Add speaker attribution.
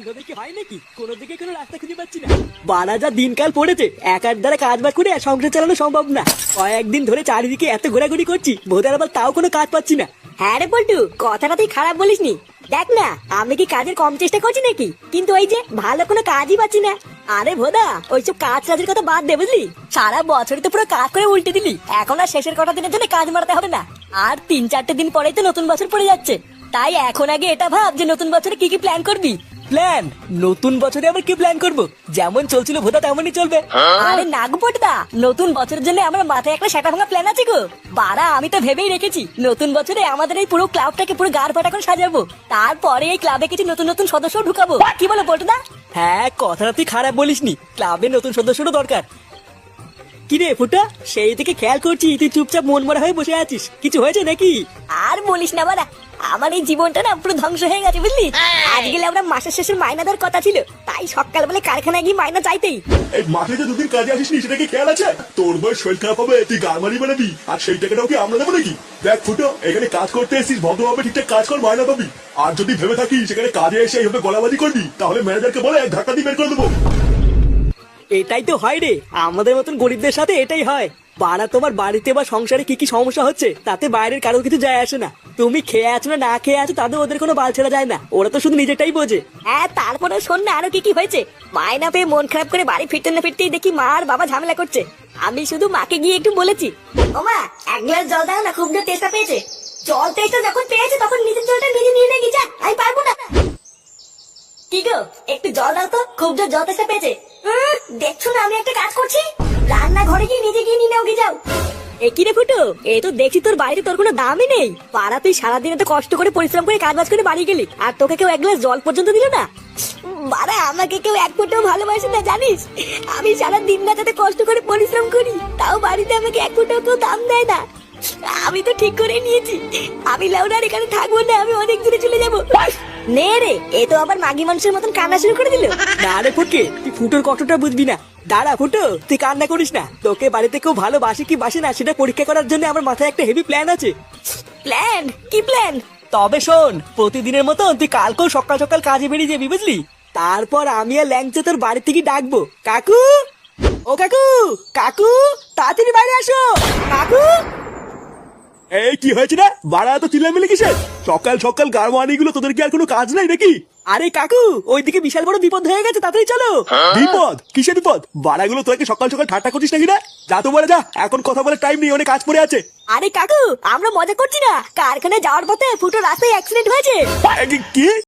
Speaker 1: তোদের কি হয় নাকি? কোনো দিকে কোনো রাস্তা খুঁজে পাচ্ছি না। বাড়া যা দিনকাল পড়েছে, একার দ্বারা কাজ বাজ করে সংসার চালানো সম্ভব না। কয়েকদিন ধরে চারিদিকে এত ঘোরাঘুরি করছি, ভোদার আবার তাও কোনো কাজ পাচ্ছি না।
Speaker 2: হ্যাঁ রে পল্টু, কথাটা তুই খারাপ বলিসনি। দেখ না, আমি কি কাজের কম চেষ্টা করছি নাকি? কিন্তু ওই যে ভালো কোনো কাজই পাচ্ছি না। আরে ভোদা, ওইসব কাজ কাজের কথা বাদ দে, বুঝলি? সারা বছরই তো পুরো কাজ করে উল্টে দিলি। এখন আর শেষের কটা দিনের জন্য কাজ মারাতে হবে না। আর 3-4 দিন পরেই তো নতুন বছর পড়ে যাচ্ছে। তাই এখন আগে এটা ভাব যে নতুন বছরে কি কি প্ল্যান করবি।
Speaker 1: প্ল্যান? নতুন বছরে আবার কি প্ল্যান করব? যেমন চলছিল ভোদা তেমনই চলবে।
Speaker 2: আরে নাগপটদা, নতুন বছরের জন্য আমার মাথায় একটা সেটা ভাঙা প্ল্যান আছে গো। বাড়া, আমি তো ভেবেই রেখেছি নতুন বছরে আমাদের এই পুরো ক্লাবটাকে পুরো গাড় ফাটা করে সাজাবো। তারপরে এই ক্লাবে কিছু নতুন নতুন সদস্য ঢুকাবো। কি বলো পটদা?
Speaker 1: হ্যাঁ, কথাটা তুই খারাপ বলিসনি। ক্লাবে নতুন সদস্যরও দরকার। কি রে ফুটা, সেই থেকে খেয়াল করছি তুই চুপচাপ মন মরা হয়ে বসে আছিস। কিছু হয়েছে নাকি?
Speaker 2: আর বলিস না বাড়া, আমার এই জীবনটা না পুরো ধ্বংস হয়ে গেছে, বুঝলি? আজ গেলে আমরা মাসের শেষের মাইনা দেওয়ার কথা ছিল, তাই সকালবেলা কারখানায় গিয়ে মাইনা চাইতেই।
Speaker 3: এই মাঠে যে দুদিন কাজে আসিস নি, সেটা কি খেয়াল আছে? তোর বই শরীর খারাপ হবে, তুই গাড়মারি বানাবি, আর সেই টাকাটাও কি আমরা দেবো নাকি? দেখ ফুটো, এখানে কাজ করতে এসেছিস, ভদ্রভাবে ঠিকঠাক কাজ কর, মাইনা পাবি। আর যদি ভেবে থাকিস সেখানে কাজে এসে এইভাবে গলাবাজি করবি, তাহলে ম্যানেজারকে বলে ধাক্কা দিয়ে বের করে দেবো।
Speaker 1: এটাই তো হয় রে, আমাদের মতন গরিবদের সাথে এটাই হয়। বাড়া, তোমার বাড়িতে বা সংসারে কি কি সমস্যা হচ্ছে তাতে বাইরের কারোর কিছু যায় আসে না। তুমি খেয়ে আছো না না খেয়ে আছো তাদের ওদের কোনো বাল ছেড়া যায় না। ওরা তো শুধু নিজেটাই বোঝে।
Speaker 2: হ্যাঁ, তারপরে শোন না আরো কি কি হয়েছে। মাইনা পেয়ে মন খারাপ করে বাড়ি ফিরতে না ফিরতেই দেখি মা আর বাবা ঝামেলা করছে। আমি শুধু মাকে গিয়ে একটু বলেছি, ও মা, এক গ্লাস জল দাও না, খুব জোর তেষ্টা পেয়েছে। জল তেষ্টা যখন পেয়েছে তখন নিজের জলটা নিজে নিয়ে নেই, যা, আমি পারবো না। কি গো, একটু জল দাও তো, খুব জোর জল তেষ্টা পেয়েছে। দেখছো না আমি একটা কাজ করছি? রান্না ঘরে গিয়ে নিজে গিয়ে নিয়ে নাও, গিয়ে যাও। এ কি রে ফুটো, এ তো দেখছি তোর বাড়িতে তোর কোনো দামই নেই। পাড়া, তুই সারাদিন এত কষ্ট করে পরিশ্রম করে কাজ বাজ করে বাড়ি গেলি, আর তোকে কেউ এক গ্লাস জল পর্যন্ত দিল না? বাড়া, আমাকে কেউ এক ফোঁটাও ভালোবাসে না, জানিস? আমি সারা দিন রাত এত কষ্ট করে পরিশ্রম করি, তাও বাড়িতে আমাকে এক ফোঁটাও কেউ দাম দেয় না। আমি তো ঠিক করে নিয়েছি, আমি লাউডার এখানে থাকবো না, আমি অনেক দূরে চলে যাবো। নে রে, এ তো আবার মাগি মানুষের মতন কান্না শুরু করে দিল।
Speaker 1: না রে ফুটকে, তুই ফুটোর কষ্টটা বুঝবি না। দাঁড়া ফুটো, তুই কান্না করিস না। তোকে বাড়িতে কেউ ভালোবাসে কি বাসে না সেটা পরীক্ষা করার জন্য আমার মাথায় একটা হেভি প্ল্যান আছে।
Speaker 2: প্ল্যান? কি প্ল্যান?
Speaker 1: তবে শোন, প্রতিদিনের মতন তুই কালকেও সকাল সকাল কাজে বেরিয়ে যাবি, বুঝলি? তারপর আমি আর ল্যাংচা তোর বাড়ি থেকে ডাকবো, কাকু, ও কাকু, কাকু, তাড়াতাড়ি বাইরে আসো, কাকু।
Speaker 3: এই কি হয়েছে না বাড়া, এত চিল্লামিল্লি কিসের? সকাল সকাল গাড়মানি গুলো, তোদের কি আর কোনো কাজ নাই নাকি?
Speaker 1: আরে কাকু, ওইদিকে বিশাল বড় বিপদ হয়ে গেছে, তাড়াতাড়ি চলো।
Speaker 3: বিপদ? কিসের বিপদ? বাড়াগুলো তোকে সকাল সকাল ঠাট্টা করছিস নাকি? না, যা তো বলে যা, এখন কথা বলে টাইম নেই, অনেক কাজ পড়ে আছে।
Speaker 2: আরে কাকু, আমরা মজা করছি না, কারখানায় যাওয়ার পথে ফুটো রাস্তায় অ্যাক্সিডেন্ট হয়েছে।
Speaker 3: কি?